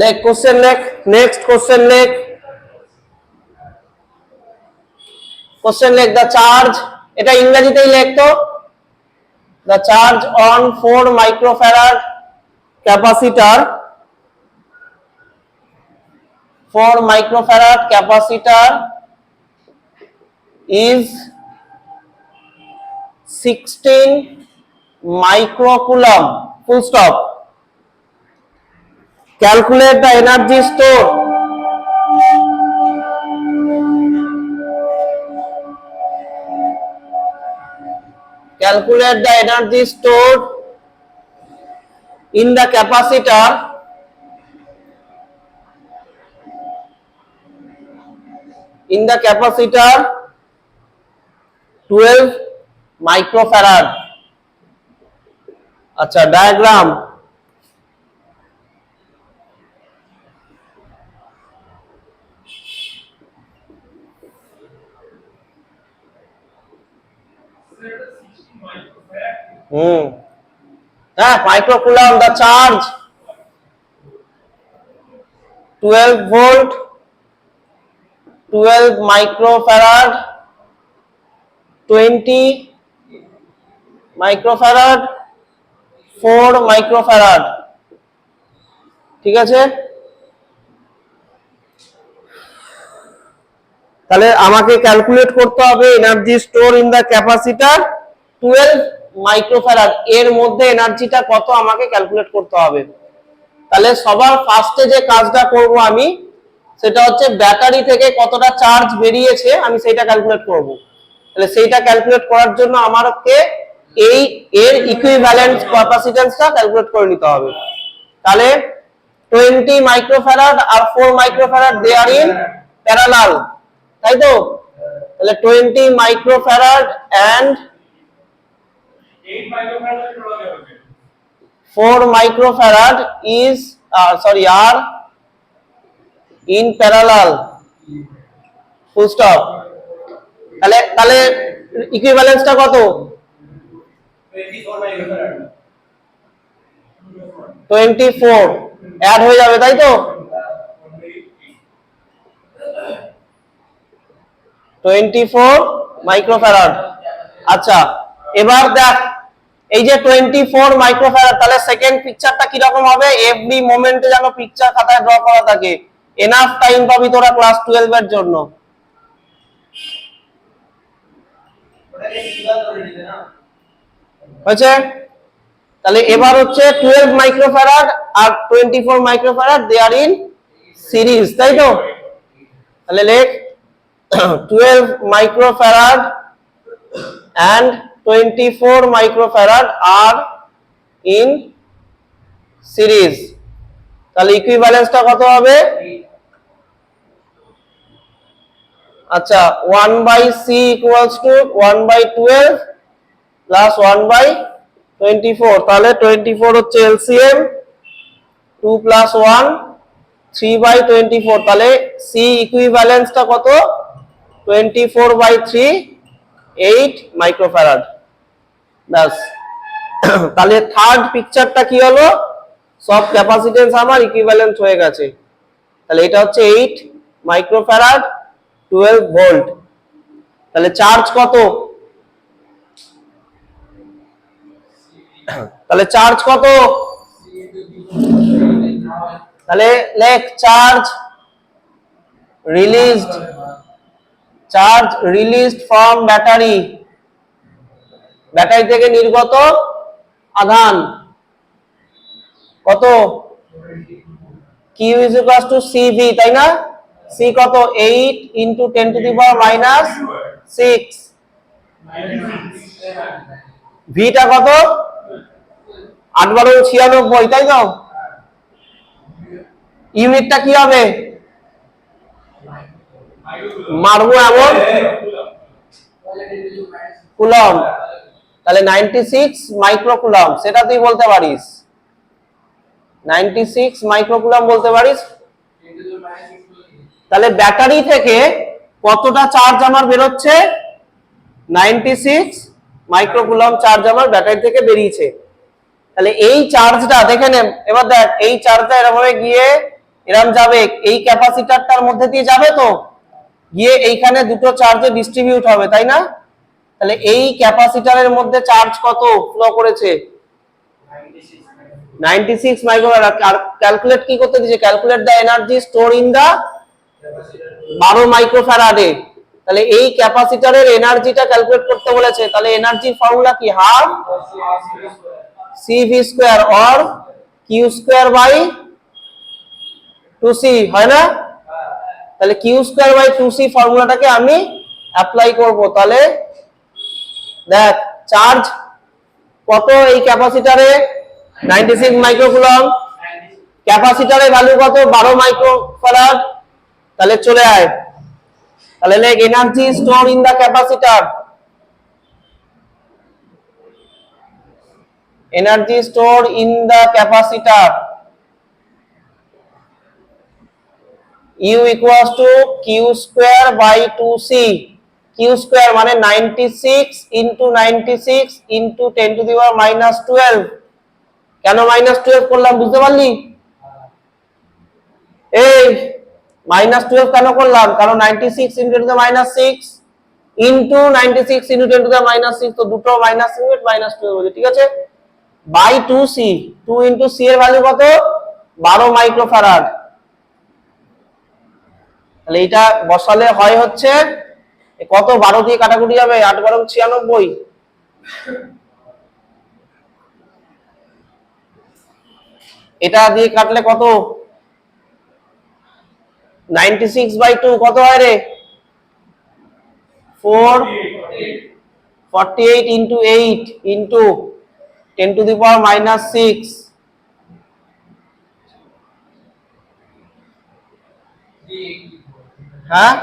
লেখ কোশ্চেন লেখ, next question লেখ, কোশ্চেন লেখ দ্য চার্জ, এটা ইংরেজিতেই লেখ তো, the charge on 4 microfarad capacitor, 4 microfarad capacitor is 16 microcoulomb, full stop. Calculate the energy stored. Calculate the energy stored in the capacitor in the capacitor 12 microfarad. আচ্ছা diagram, হ্যাঁ মাইক্রোকুলাম, the charge 12 volt, 12 microfarad, 20 microfarad, 4 microfarad, ঠিক আছে। তাহলে আমাকে calculate করতে হবে energy store in the capacitor 12 microfarad, এর মধ্যে এনার্জিটা কত আমাকে ক্যালকুলেট করতে হবে। তাহলে সবার ফার্স্টে যে কাজটা করব আমি, সেটা হচ্ছে ব্যাটারি থেকে কতটা চার্জ বেরিয়েছে আমি সেটা ক্যালকুলেট করব। তাহলে সেইটা ক্যালকুলেট করার জন্য আমাকে এই এর ইকুইভ্যালেন্ট ক্যাপাসিট্যান্সটা ক্যালকুলেট করে নিতে হবে। তাহলে 20 মাইক্রোফ্যারাড আর 4 microfarad they are in parallel, তাই তো। তাহলে 20 microfarad and 4 microfarad is are in parallel, full stop. তাহলে ইকুইভ্যালেন্সটা কত? 24 অ্যাড হয়ে যাবে, তাই তো। 24 মাইক্রোফ্যারাড। আচ্ছা এবার দেখ, এই যে 24 মাইক্রোফ্যারাড, তাহলে সেকেন্ড পিকচারটা কি রকম হবে? এভরি মোমেন্টে যেন পিকচার খাতায় ড্র করা থাকে। এনাফ টাইম পাবি তোরা ক্লাস 12 এর জন্য। হয়েছে? তাহলে এবার হচ্ছে 12 মাইক্রোফ্যারাড আর 24 microfarad they are in series, তাই তো। তাহলে লেখ 12 microfarad and 24 microfarad are in series. তাহলে ইকুইভ্যালেন্সটা কত হবে? আচ্ছা 1/c equals to 1/12 plus 1/24। তাহলে 24 হচ্ছে এলসিএম, 2 plus 1 3/24। তাহলে c ইকুইভ্যালেন্সটা কত? 24/3 8 মাইক্রোফ্যারাড। ব্যাস। তাহলে থার্ড পিকচারটা কি হলো? সব ক্যাপাসিট্যান্স আমার ইকুইভ্যালেন্স হয়ে গেছে। তাহলে এটা হচ্ছে 8 মাইক্রোফ্যারাড 12 ভোল্ট। তাহলে চার্জ কত? তাহলে চার্জ কত? তাহলে লেখ charge released from battery, battery থেকে নির্গত আধান কত? Q is equal to CV, তাই না? C কত? 8 into 10 to the power minus 6। V টা কত? 8 × 96, তাই তো। ইউনিটটা কি হবে? মারবো এমন কুলম। তাহলে 96 মাইক্রোকুলম, সেটা তুই বলতে পারিস। 96 মাইক্রোকুলম বলতে পারিস। তাহলে ব্যাটারি থেকে কতটা চার্জ আমার বেরোচ্ছে? 96 মাইক্রোকুলম চার্জ আমার ব্যাটারি থেকে বেরিয়েছে। তাহলে এই চার্জটা দেখে নে, এবার দেখ এই চার্জটা এরকম ভাবে গিয়ে এরকম যাবে, এই ক্যাপাসিটরটার মধ্যে দিয়ে যাবে তো, গিয়ে এইখানে দুটো চার্জে ডিস্ট্রিবিউট হবে, তাই না? তাহলে এই ক্যাপাসিটরের মধ্যে চার্জ কত ফ্লো করেছে? 96 মাইক্রোফ্যারাড। আর ক্যালকুলেট কি করতে দিয়েছে? Calculate the energy store in the 12 মাইক্রোফ্যারাডে। তাহলে এই ক্যাপাসিটরের এনার্জিটা ক্যালকুলেট করতে বলেছে। তাহলে এনার্জির ফর্মুলা কি? Half CV square or Q square by 2C, হয় না? তাহলে Q স্কয়ার বাই 2C ফর্মুলাটাকে আমি অ্যাপ্লাই করব। তাহলে দেখ চার্জ কত এই ক্যাপাসিটরে? 96 মাইক্রোকুলম। ক্যাপাসিটরের ভ্যালু কত? 12 মাইক্রোফ্যারাড। তাহলে চলে আয়, তাহলে লেখ energy store in the capacitor. Energy store in the capacitor U equals to Q square by 2C। Q square মানে 96 into 96 into 10 to the power minus 12। কেন মাইনাস 12 করলাম বুঝতে পারলি? এই মাইনাস 12 কেন করলাম? কারণ 96 into 10 to the minus 6 into 96 into 10 to the minus 6, তো দুটো মাইনাস ইউনিট মাইনাস 12 হচ্ছে, ঠিক আছে? বাই 2C, 2 into C এর ভ্যালু কত? 12 মাইক্রোফ্যারাড। তাহলে এটা বসালে হয় হচ্ছে কত? 12 দিয়ে কাটাকুটি যাবে, 8 12 96। এটা দিয়ে কাটলে কত? 96 বাই 2 কত হয় রে? 48 into 8 into 10 to the power minus 6। হ্যাঁ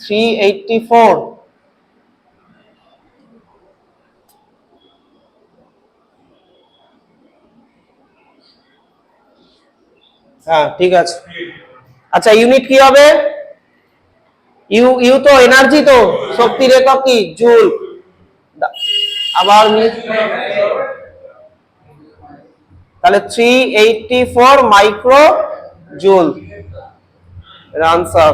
384। হ্যাঁ ঠিক আছে। আচ্ছা ইউনিট কি হবে? ইউ ইউ তো এনার্জি, তো শক্তির একক কি? জুল। আবার তাহলে 384 মাইক্রো জুল। আনসার।